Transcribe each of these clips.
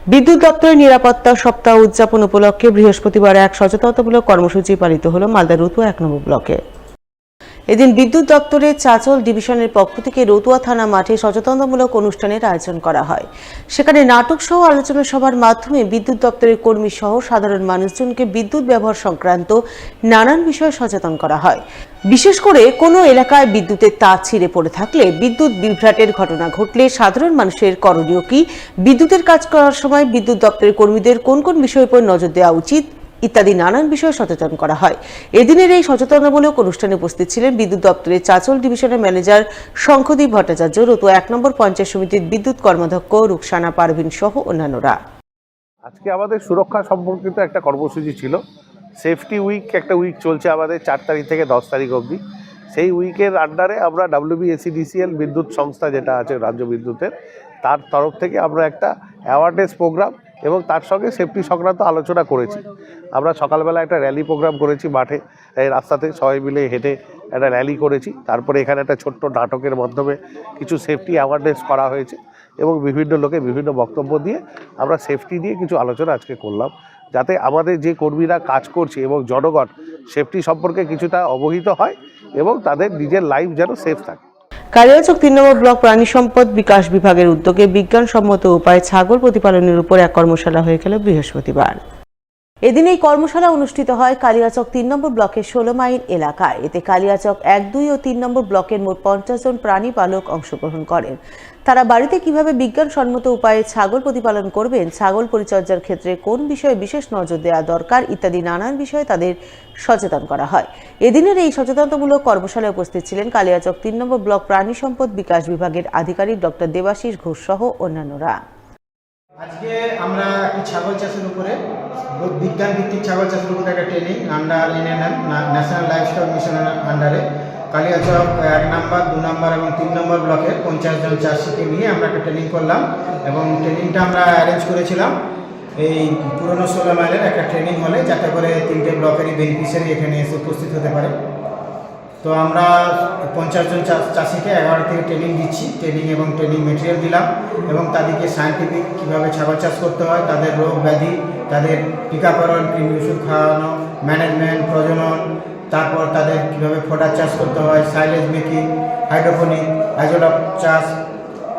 বিদ্যুৎ দপ্তরের নিরাপত্তা সপ্তাহ উদযাপন উপলক্ষে বৃহস্পতিবার এক সচেতনতামূলক কর্মসূচি পালিত হল মালদা রতুয়া ১ নম্বর ব্লকে। এদিন বিদ্যুৎ দপ্তরের চাচল ডিভিশনের পক্ষ থেকে রতুয়া থানা মাঠে সচেতনতামূলক অনুষ্ঠানের আয়োজন করা হয়। সেখানে নাটক সহ আলোচনা সভার মাধ্যমে বিদ্যুৎ দপ্তরের কর্মী সহ সাধারণ মানুষজনকে বিদ্যুৎ ব্যবহার সংক্রান্ত নানান বিষয়ে সচেতন করা হয়। বিশেষ করে কোনো এলাকায় বিদ্যুতের তার ছিঁড়ে পড়ে থাকলে, বিদ্যুৎ বিভ্রাটের ঘটনা ঘটলে সাধারণ মানুষের করণীয় কি, বিদ্যুতের কাজ করার সময় বিদ্যুৎ দপ্তরের কর্মীদের কোন কোন বিষয়ের উপর নজর দেওয়া উচিত ইত্যাদি নানান বিষয়ে সচেতন করা হয়। এদিনের এই সচেতনতামূলক অনুষ্ঠানে উপস্থিত ছিলেন বিদ্যুৎ দপ্তরের চাচল ডিভিশনের ম্যানেজার শঙ্খদীপ ভট্টাচার্য, রতুয়া ১ নম্বর পঞ্চায়েত সমিতির বিদ্যুৎ কর্মাধ্যক্ষ রুকসানা পারভিন সহ অন্যান্যরা। আজকে আমাদের সুরক্ষা সম্পর্কিত একটা কর্মসূচি ছিল। সেফটি উইক একটা উইক চলছে আমাদের ৪ তারিখ থেকে ১০ তারিখ অবধি। সেই উইকের আন্ডারে আমরা WBSEDCL বিদ্যুৎ সংস্থা যেটা আছে রাজ্য বিদ্যুতের, তার তরফ থেকে আমরা একটা অ্যাওয়ারনেস প্রোগ্রাম এবং তার সঙ্গে সেফটি সংক্রান্ত আলোচনা করেছি। আমরা সকালবেলা একটা র্যালি প্রোগ্রাম করেছি মাঠে, এই রাস্তাতে সবাই মিলে হেঁটে একটা র্যালি করেছি। তারপরে এখানে একটা ছোট্ট নাটকের মাধ্যমে কিছু সেফটি অ্যাওয়ারনেস করা হয়েছে এবং বিভিন্ন লোকে বিভিন্ন বক্তব্য দিয়ে আমরা সেফটি নিয়ে কিছু আলোচনা আজকে করলাম, যাতে আমাদের যে কর্মীরা কাজ করছে এবং জনগণ সেফটি সম্পর্কে কিছুটা অবহিত হয় এবং তাদের নিজের লাইফ যেন সেফ থাকে। কালিয়াচক ৩ নম্বর ব্লক প্রাণী সম্পদ বিকাশ বিভাগের উদ্যোগে বিজ্ঞানসম্মত উপায়ে ছাগল প্রতিপালনের উপর এক কর্মশালা হয়ে গেল বৃহস্পতিবার। এদিন এই কর্মশালা অনুষ্ঠিত হয় কালিয়াচক ৩ নম্বর ব্লকের ১৬ মাইল এলাকায়। এতে কালিয়াচক ১, ২ ও ৩ নম্বর ব্লকের মোট ৫০ জন প্রাণী পালক অংশগ্রহণ করেন। তারা বাড়িতে কিভাবে বিজ্ঞানসম্মত উপায়ে ছাগল প্রতিপালন করবেন, ছাগল পরিচর্যার ক্ষেত্রে কোন বিষয়ে বিশেষ নজর দেওয়া দরকার ইত্যাদি নানান বিষয়ে তাদের সচেতন করা হয়। এদিনের এই সচেতনতামূলক কর্মশালায় উপস্থিত ছিলেন কালিয়াচক ৩ নম্বর ব্লক প্রাণী সম্পদ বিকাশ বিভাগের আধিকারিক ডক্টর দেবাশিস ঘোষ সহ অন্যান্যরা। আজকে আমরা একটি ছাগল চাষের উপরে বিজ্ঞান ভিত্তিক ছাগল চাষের উপরে একটা training under NNM national livestock মিশনের আন্ডারে কালিয়াচক ১ নম্বর, ২ নম্বর এবং ৩ নম্বর ব্লকের ৫০ জন চাষিকে নিয়ে আমরা একটা ট্রেনিং করলাম এবং ট্রেনিংটা আমরা অ্যারেঞ্জ করেছিলাম এই পুরনো ১৬ মাইলের একটা ট্রেনিং হলে, যাতে করে ৩টে ব্লকেরই বেনিফিশিয়ারি এখানে এসে উপস্থিত হতে পারে। তো আমরা ৫০ জন চাষিকে ১১ থেকে ট্রেনিং দিচ্ছি, ট্রেনিং এবং ট্রেনিং মেটেরিয়াল দিলাম এবং তাদেরকে সায়েন্টিফিক কীভাবে ছাগল চাষ করতে হয়, তাদের রোগ ব্যাধি, তাদের টিকাকরণ, কৃমি ওষুধ খাওয়ানো, ম্যানেজমেন্ট, প্রজনন, তারপর তাদের কীভাবে ফোডার চাষ করতে হয়, সাইলেজ মেকিং, হাইড্রোপনিক, অ্যাজোলক চাষ,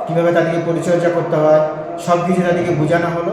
কীভাবে তাদেরকে পরিচর্যা করতে হয়, সব কিছু তাদেরকে বোঝানো হলো।